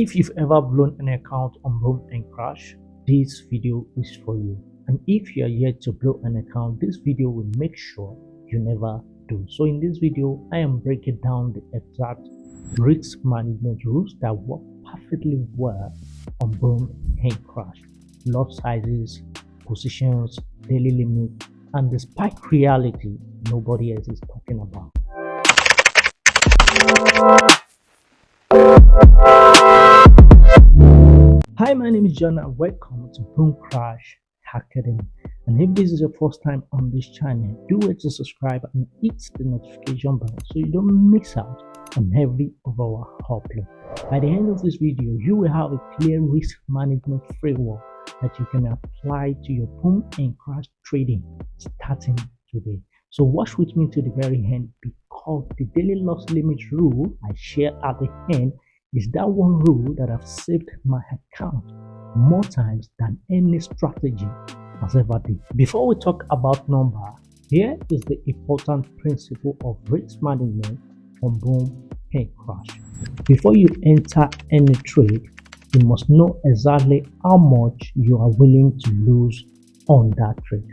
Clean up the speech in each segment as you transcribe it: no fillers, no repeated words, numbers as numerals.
If you've ever blown an account on BoomCrash, this video is for you. And if you are yet to blow an account, this video will make sure you never do. So in this video, I am breaking down the exact risk management rules that work perfectly well on BoomCrash. Lot sizes, positions, daily limit, and the spike reality nobody else is talking about. Hi, my name is John and welcome to BoomCrash Academy. And if this is your first time on this channel, do it to subscribe and hit the notification bell so you don't miss out on every of our upload. By the end of this video, you will have a clear risk management framework that you can apply to your BoomCrash trading starting today. So watch with me to the very end, because the daily loss limit rule I share at the end is that one rule that have saved my account more times than any strategy has ever did. Before we talk about number, here is the important principle of risk management on BoomCrash. Before you enter any trade, you must know exactly how much you are willing to lose on that trade.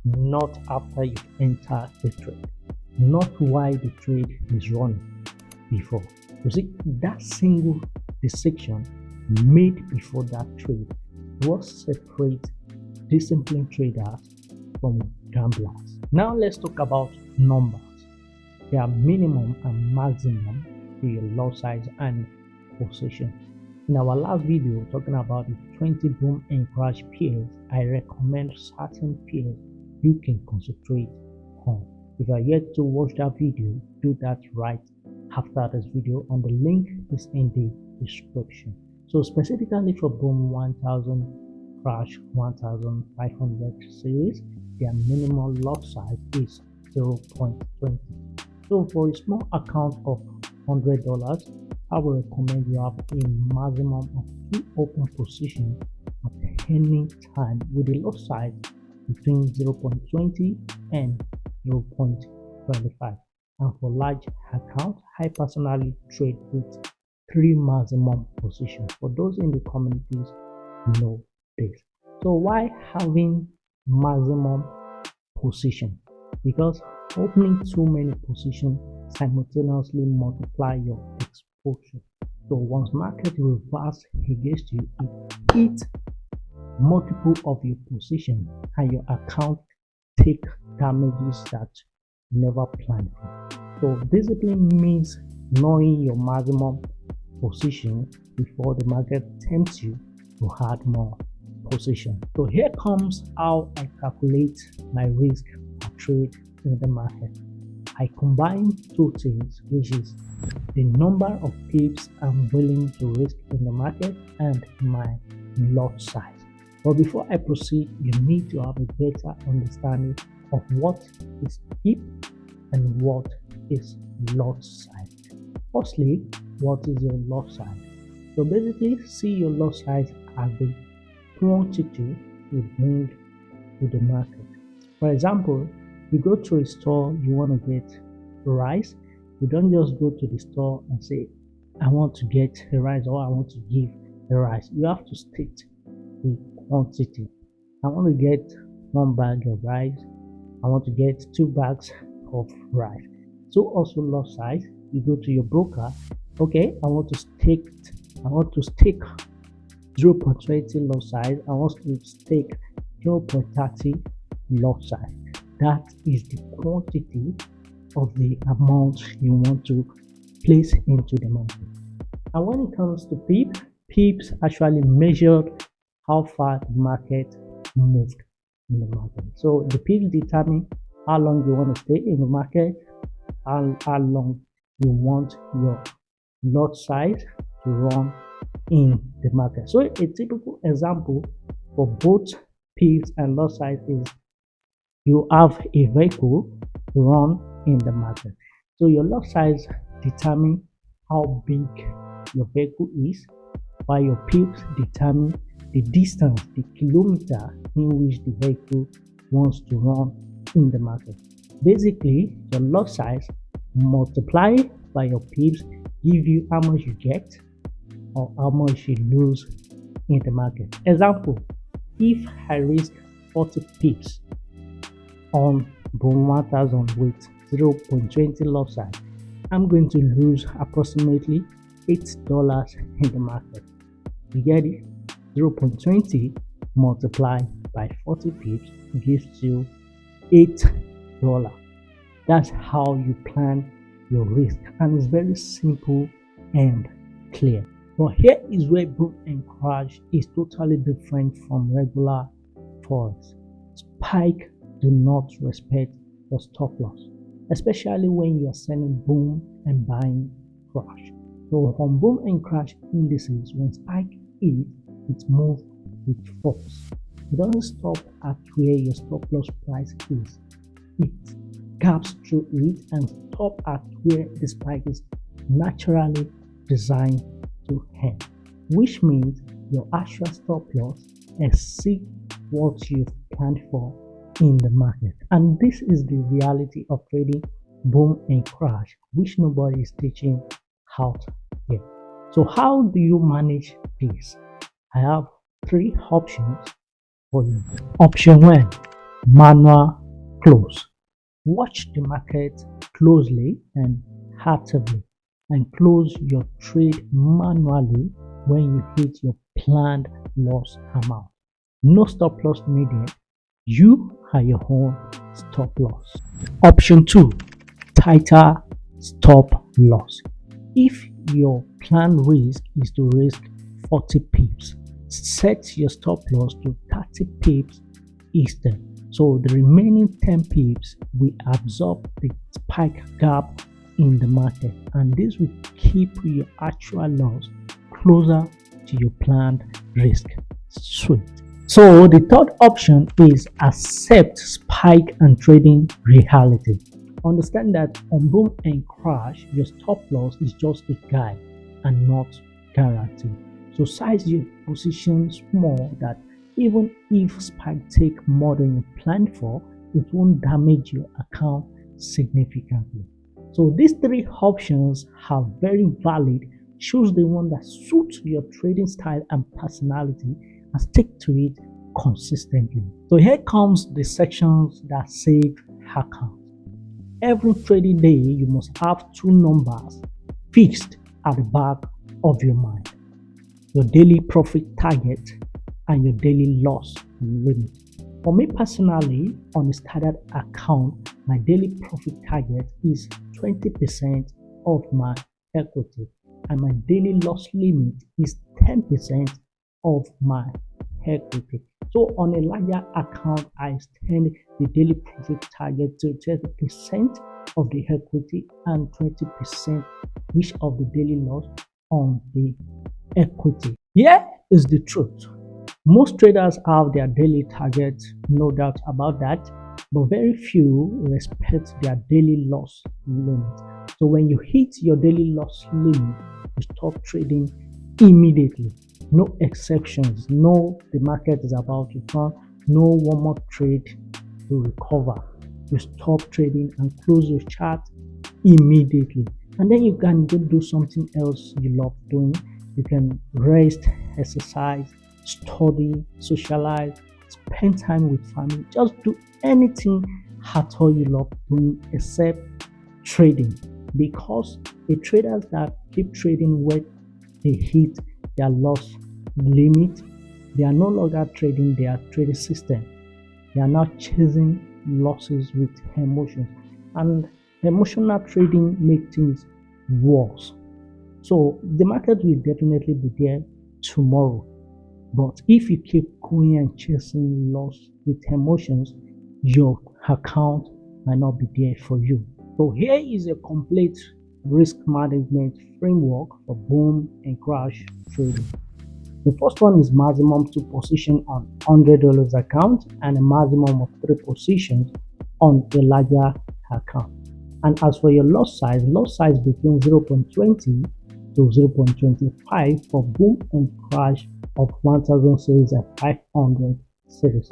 Not after you enter the trade, not while the trade is running, before. You see, that single decision made before that trade what separates disciplined traders from gamblers. Now let's talk about numbers. There are minimum and maximum to your lot size and position. In our last video talking about the 20 BoomCrash pairs, I recommend certain pairs you can concentrate on. If you are yet to watch that video, do that right after this video, and the link is in the description. So specifically for Boom 1000 Crash 1500 series, their minimum lot size is 0.20. So for a small account of $100, I will recommend you have a maximum of 2 open positions at any time with a lot size between 0.20 and 0.25. And for large account, I personally trade with 3 maximum positions. For those in the communities know this. So why having maximum position? Because opening too many positions simultaneously multiply your exposure. So once market reverse against you, it hits multiple of your position and your account take damages that you never planned for. So discipline means knowing your maximum position before the market tempts you to add more position. So here comes how I calculate my risk per trade in the market. I combine 2 things, which is the number of pips I'm willing to risk in the market and my lot size. But before I proceed, you need to have a better understanding of what is pip and what is lot size. Firstly, what is your lot size? So basically, see your lot size as the quantity you bring to the market. For example, you go to a store, you want to get rice. You don't just go to the store and say, I want to get a rice or I want to give a rice. You have to state the quantity. I want to get 1 bag of rice. I want to get 2 bags of rice. So also lot size, you go to your broker. Okay, I want to stake 0.20 lot size. I want to stake 0.30 lot size. That is the quantity of the amount you want to place into the market. And when it comes to pips actually measured how far the market moved in the market. So the pips determine how long you want to stay in the market, how long you want your lot size to run in the market. So a typical example for both pips and lot size is you have a vehicle to run in the market. So your lot size determine how big your vehicle is, while your pips determine the distance, the kilometer in which the vehicle wants to run in the market. Basically, your lot size multiplied by your pips give you how much you get, or how much you lose in the market. Example, if I risk 40 pips on Boom 1000 with 0.20 loss side, I'm going to lose approximately $8 in the market. You get it? 0.20 multiplied by 40 pips gives you $8. That's how you plan your risk, and it's very simple and clear. But here is where boom and crash is totally different from regular forex. Spike do not respect your stop loss, especially when you are selling boom and buying crash. So on boom and crash indices, when spike hits, it moves with force. It doesn't stop at where your stop loss price is. It gaps through it and stop at where the spike is naturally designed to end, which means your actual stop loss exceeds what you've planned for in the market. And this is the reality of trading boom and crash, which nobody is teaching out here. So how do you manage this? I have three options for you. Option 1, manual close. Watch the market closely and actively, and close your trade manually when you hit your planned loss amount. No stop loss needed. You are your own stop loss. Option 2, tighter stop loss. If your planned risk is to risk 40 pips, set your stop loss to 30 pips instead. So the remaining 10 pips will absorb the spike gap in the market, and this will keep your actual loss closer to your planned risk. Sweet. So the third option is accept spike and trading reality. Understand that on boom and crash, your stop loss is just a guide and not guaranteed. So size your position small, that even if spike take more than you planned for, it won't damage your account significantly. So these three options are very valid. Choose the one that suits your trading style and personality and stick to it consistently. So here comes the sections that save account. Every trading day, you must have two numbers fixed at the back of your mind: your daily profit target and your daily loss limit. For me personally, on a standard account, my daily profit target is 20% of my equity, and my daily loss limit is 10% of my equity. So on a larger account, I extend the daily profit target to 30% of the equity and 20% which of the daily loss on the equity. Here is the truth. Most traders have their daily targets, no doubt about that, but very few respect their daily loss limit. So when you hit your daily loss limit, you stop trading immediately. No exceptions. No, the market is about to turn. No one more trade to recover. You stop trading and close your chart immediately. And then you can go do something else you love doing. You can rest, exercise, study, socialize, spend time with family. Just do anything at all you love doing except trading. Because the traders that keep trading when they hit their loss limit, they are no longer trading their trading system. They are now chasing losses with emotions, and emotional trading makes things worse. So the market will definitely be there tomorrow, but if you keep going and chasing loss with emotions, your account might not be there for you. So here is a complete risk management framework for boom and crash trading. The first one is maximum 2 positions on $100 account and a maximum of 3 positions on a larger account. And as for your loss size between 0.20 to 0.25 for boom and crash of 1000 series and 500 series.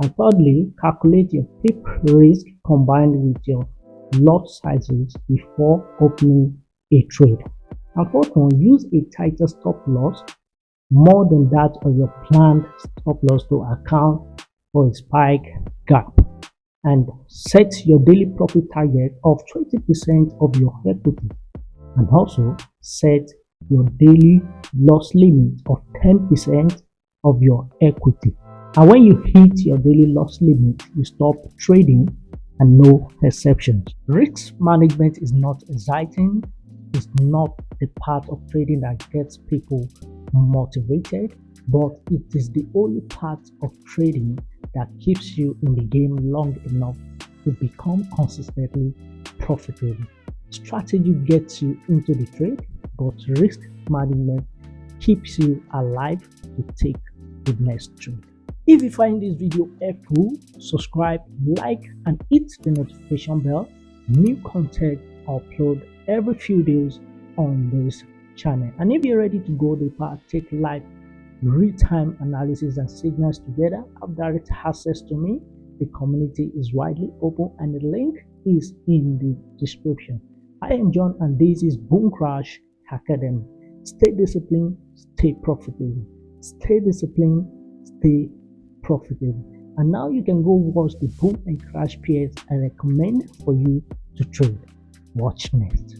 And thirdly, calculate your pip risk combined with your lot sizes before opening a trade. And fourth one, use a tighter stop loss more than that of your planned stop loss to account for a spike gap, and set your daily profit target of 20% of your equity, and also set your daily loss limit of 10% of your equity. And when you hit your daily loss limit, you stop trading, and no exceptions. Risk management is not exciting. It's not the part of trading that gets people motivated, but it is the only part of trading that keeps you in the game long enough to become consistently profitable. Strategy gets you into the trade, but risk management keeps you alive to take the next trade. If you find this video helpful, subscribe, like, and hit the notification bell. New content upload every few days on this channel. And if you're ready to go deeper, take live real-time analysis and signals together, have direct access to me. The community is widely open and the link is in the description. I am John and this is BoomCrash Academy. Stay disciplined, stay profitable. Stay disciplined, stay profitable. And now you can go watch the boom and crash pairs I recommend for you to trade. Watch next.